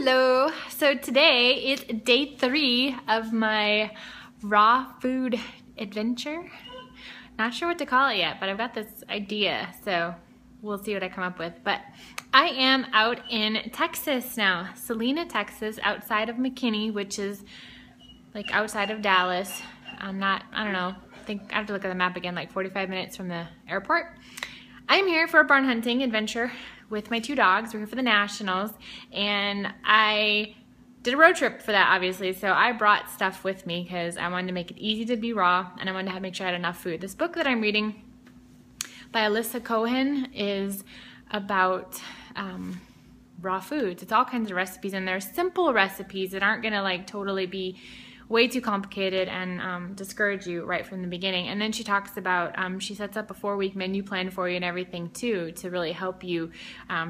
Hello! So today is day 3 of my raw food adventure. Not sure what to call it yet, but I've got this idea, so we'll see what I come up with. But I am out in Texas now, Salina, Texas, outside of McKinney, which is like outside of Dallas. I don't know, I think I have to look at the map again, like 45 minutes from the airport. I'm here for a barn hunting adventure with my 2 dogs. We're here for the Nationals, and I did a road trip for that, obviously, so I brought stuff with me because I wanted to make it easy to be raw, and I wanted to make sure I had enough food. This book that I'm reading by Alyssa Cohen is about raw foods. It's all kinds of recipes, and they're simple recipes that aren't gonna like totally be way too complicated and discourage you right from the beginning. And then she talks about, she sets up a 4-week menu plan for you and everything too, to really help you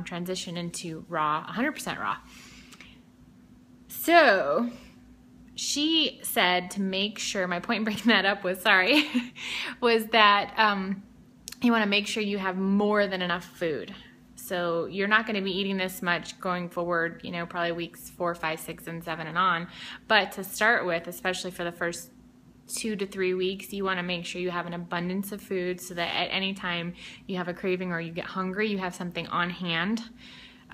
transition into raw, 100% raw. So she said to make sure, my point in bringing that up was, was that you want to make sure you have more than enough food. So you're not going to be eating this much going forward, you know, probably weeks 4, 5, 6, and 7 and on. But to start with, especially for the first 2 to 3 weeks, you want to make sure you have an abundance of food so that at any time you have a craving or you get hungry, you have something on hand.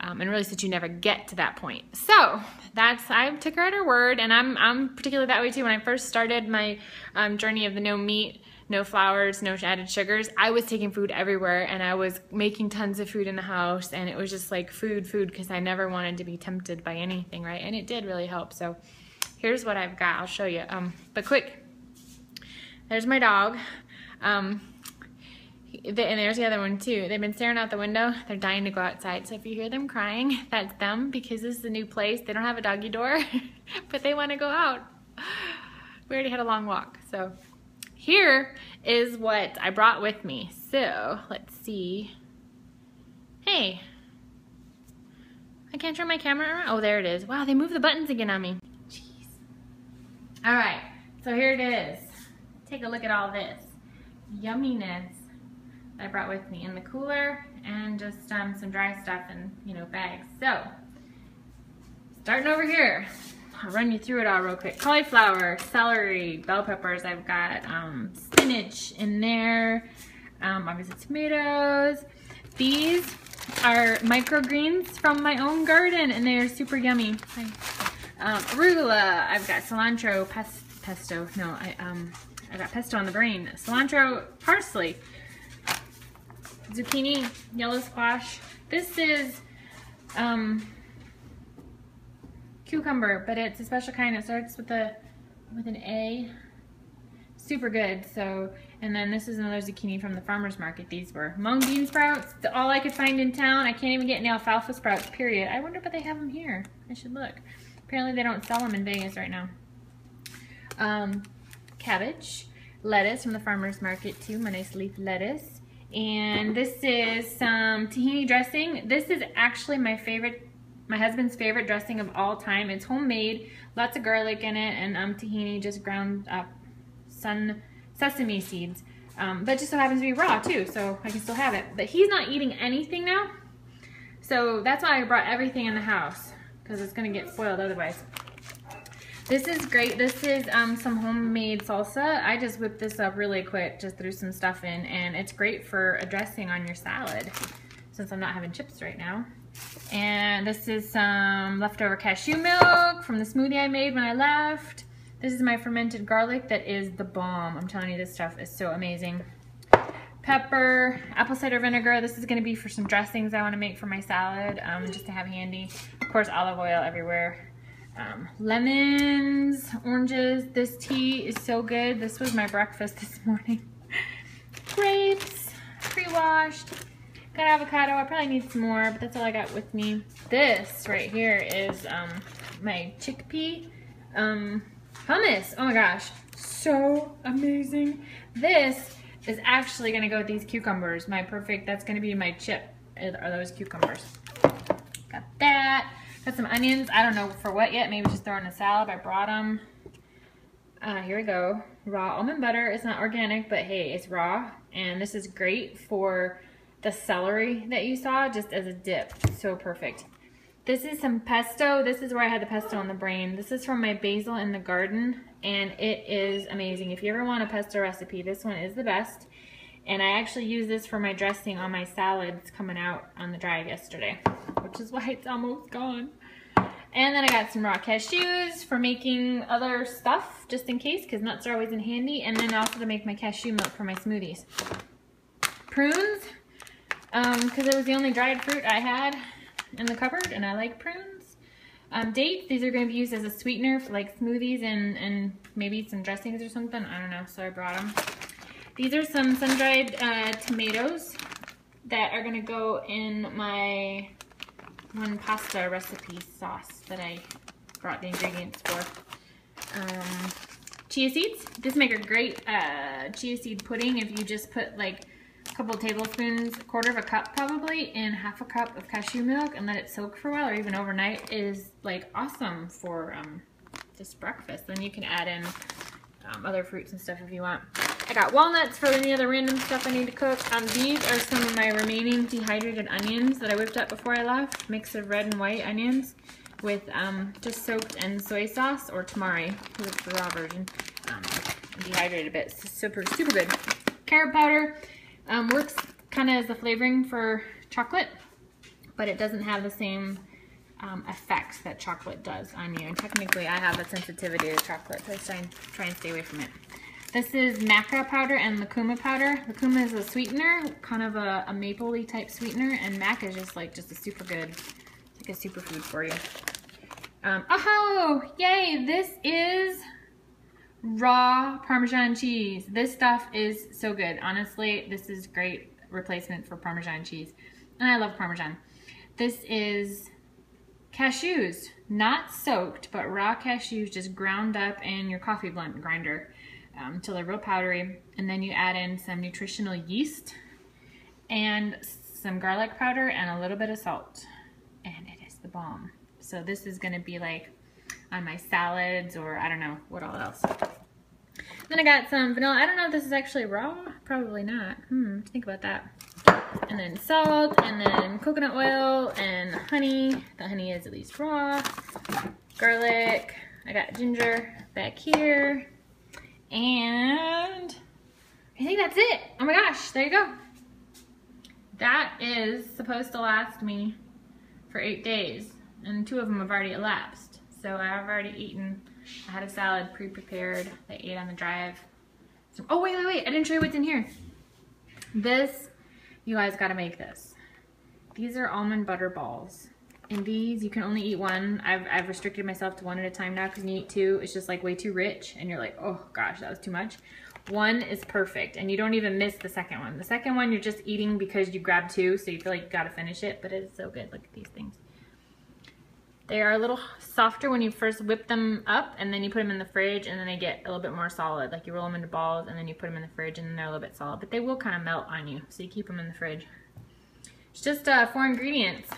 And really so that you never get to that point. So I took her at her word, and I'm particularly that way too. When I first started my journey of the no meat, no flours, no added sugars, I was taking food everywhere, and I was making tons of food in the house, and it was just like food, because I never wanted to be tempted by anything, right? And it did really help. So here's what I've got. I'll show you. But quick, there's my dog. And there's the other one too. They've been staring out the window. They're dying to go outside. So if you hear them crying, that's them, because this is a new place. They don't have a doggy door, but they want to go out. We already had a long walk. So here is what I brought with me. So let's see. Hey, I can't turn my camera around. Oh, there it is. Wow, they moved the buttons again on me. Jeez. All right, so here it is. Take a look at all this yumminess I brought with me in the cooler, and just some dry stuff in, you know, bags. So starting over here, I'll run you through it all real quick. Cauliflower, celery, bell peppers. I've got spinach in there, obviously tomatoes. These are microgreens from my own garden, and they are super yummy. Arugula. I've got cilantro, pesto. No, I got pesto on the brain. Cilantro, parsley. Zucchini, yellow squash. This is cucumber, but it's a special kind. It starts with an A. Super good. So, and then this is another zucchini from the farmer's market. These were mung bean sprouts. All I could find in town. I can't even get any alfalfa sprouts, period. I wonder if they have them here. I should look. Apparently they don't sell them in Vegas right now. Cabbage, lettuce from the farmer's market too. My nice leaf lettuce. And this is some tahini dressing. This is actually my husband's favorite dressing of all time. It's homemade, lots of garlic in it, and tahini, just ground up sesame seeds. But just so happens to be raw too, so I can still have it. But he's not eating anything now, so that's why I brought everything in the house, because it's gonna get spoiled otherwise. This is great. This is some homemade salsa. I just whipped this up really quick, just threw some stuff in, and it's great for a dressing on your salad, since I'm not having chips right now. And this is some leftover cashew milk from the smoothie I made when I left. This is my fermented garlic that is the bomb. I'm telling you, this stuff is so amazing. Pepper, apple cider vinegar. This is gonna be for some dressings I wanna make for my salad, just to have handy. Of course, olive oil everywhere. Lemons, oranges. This tea is so good. This was my breakfast this morning. Grapes, pre-washed. Got avocado. I probably need some more, but that's all I got with me. This right here is my chickpea hummus. Oh my gosh, so amazing. This is actually gonna go with these cucumbers. That's gonna be my chip, are those cucumbers. Got that. Got some onions. I don't know for what yet. Maybe just throw in a salad. I brought them. Here we go. Raw almond butter. It's not organic, but hey, it's raw. And this is great for the celery that you saw, just as a dip. So perfect. This is some pesto. This is where I had the pesto on the brain. This is from my basil in the garden, and it is amazing. If you ever want a pesto recipe, this one is the best. And I actually use this for my dressing on my salads coming out on the drive yesterday, which is why it's almost gone. And then I got some raw cashews for making other stuff, just in case, because nuts are always in handy. And then also to make my cashew milk for my smoothies. Prunes, because it was the only dried fruit I had in the cupboard, and I like prunes. Dates, these are going to be used as a sweetener for like smoothies and maybe some dressings or something. I don't know, so I brought them. These are some sun-dried tomatoes that are going to go in my one pasta recipe sauce that I brought the ingredients for. Chia seeds. This make a great chia seed pudding if you just put like a couple tablespoons, a quarter of a cup probably, in half a cup of cashew milk and let it soak for a while or even overnight. It is like awesome for just breakfast. Then you can add in other fruits and stuff if you want. I got walnuts for any other random stuff I need to cook. These are some of my remaining dehydrated onions that I whipped up before I left. Mix of red and white onions with just soaked in soy sauce or tamari, because it's the raw version. Dehydrated a bit. It's super, super good. Carrot powder works kind of as the flavoring for chocolate, but it doesn't have the same effects that chocolate does on you. And technically I have a sensitivity to chocolate, so I try and stay away from it. This is maca powder and lucuma powder. Lucuma is a sweetener, kind of a maple-y type sweetener, and maca is just a super good, like a superfood for you. Oh, yay! This is raw Parmesan cheese. This stuff is so good. Honestly, this is great replacement for Parmesan cheese, and I love Parmesan. This is cashews, not soaked, but raw cashews just ground up in your coffee blend grinder. Until they're real powdery, and then you add in some nutritional yeast and some garlic powder and a little bit of salt, and it is the bomb. So this is going to be like on my salads, or I don't know what all else. Then I got some vanilla. I don't know if this is actually raw, probably not. Think about that. And then salt, and then coconut oil and honey. The honey is at least raw. Garlic. I got ginger back here. And I think that's it. Oh my gosh, there you go. That is supposed to last me for 8 days, and 2 of them have already elapsed. So I've already eaten. I had a salad pre-prepared that I ate on the drive. So, oh wait, I didn't show you what's in here. This, you guys gotta make this. These are almond butter balls. And these, you can only eat one. I've restricted myself to one at a time now, because when you eat 2, it's just like way too rich, and you're like, oh gosh, that was too much. 1 is perfect, and you don't even miss the second one. The second one you're just eating because you grabbed 2, so you feel like you gotta finish it, but it's so good. Look at these things. They are a little softer when you first whip them up, and then you put them in the fridge, and then they get a little bit more solid. Like you roll them into balls, and then you put them in the fridge, and then they're a little bit solid, but they will kind of melt on you, so you keep them in the fridge. It's just 4 ingredients.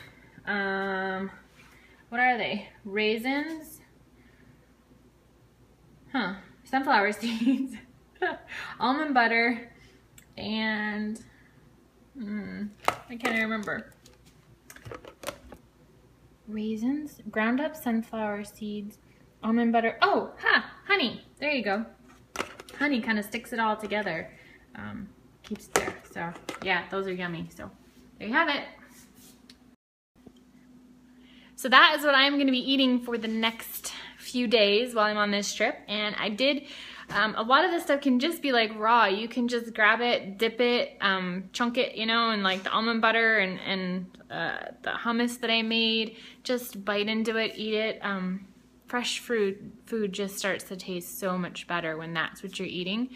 What are they? Raisins, sunflower seeds, almond butter, and I can't remember. Raisins, ground up sunflower seeds, almond butter. Oh, honey. There you go. Honey kind of sticks it all together. Keeps it there. So yeah, those are yummy. So there you have it. So that is what I'm going to be eating for the next few days while I'm on this trip. And I did, a lot of this stuff can just be like raw. You can just grab it, dip it, chunk it, you know, and like the almond butter and the hummus that I made, just bite into it, eat it. Fresh food just starts to taste so much better when that's what you're eating.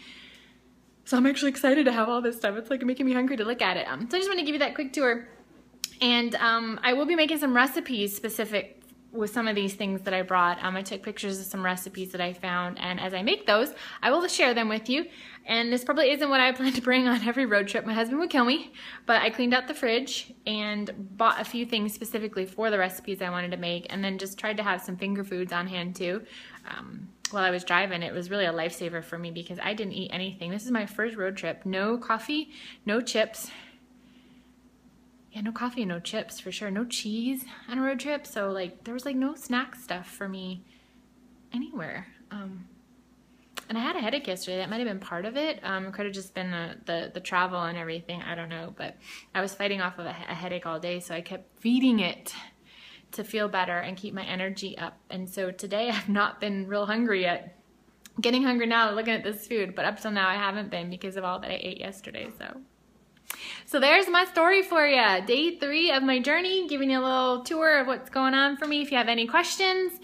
So I'm actually excited to have all this stuff. It's like making me hungry to look at it. So I just want to give you that quick tour. And I will be making some recipes specific with some of these things that I brought. I took pictures of some recipes that I found, and as I make those, I will share them with you. And this probably isn't what I plan to bring on every road trip. My husband would kill me, but I cleaned out the fridge and bought a few things specifically for the recipes I wanted to make, and then just tried to have some finger foods on hand too. While I was driving, it was really a lifesaver for me because I didn't eat anything. This is my first road trip. No coffee, no chips. yeah, no coffee and no chips for sure. No cheese on a road trip. So like there was like no snack stuff for me anywhere. And I had a headache yesterday. That might have been part of it. It could have just been the travel and everything. I don't know. But I was fighting off of a headache all day, so I kept feeding it to feel better and keep my energy up. And so today I've not been real hungry yet. Getting hungry now looking at this food, but up till now I haven't been because of all that I ate yesterday. So there's my story for you. Day 3 of my journey, giving you a little tour of what's going on for me. If you have any questions,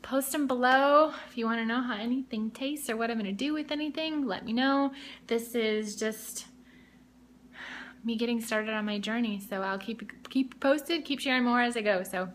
post them below. If you want to know how anything tastes or what I'm going to do with anything, let me know. This is just me getting started on my journey, so I'll keep posted, keep sharing more as I go. So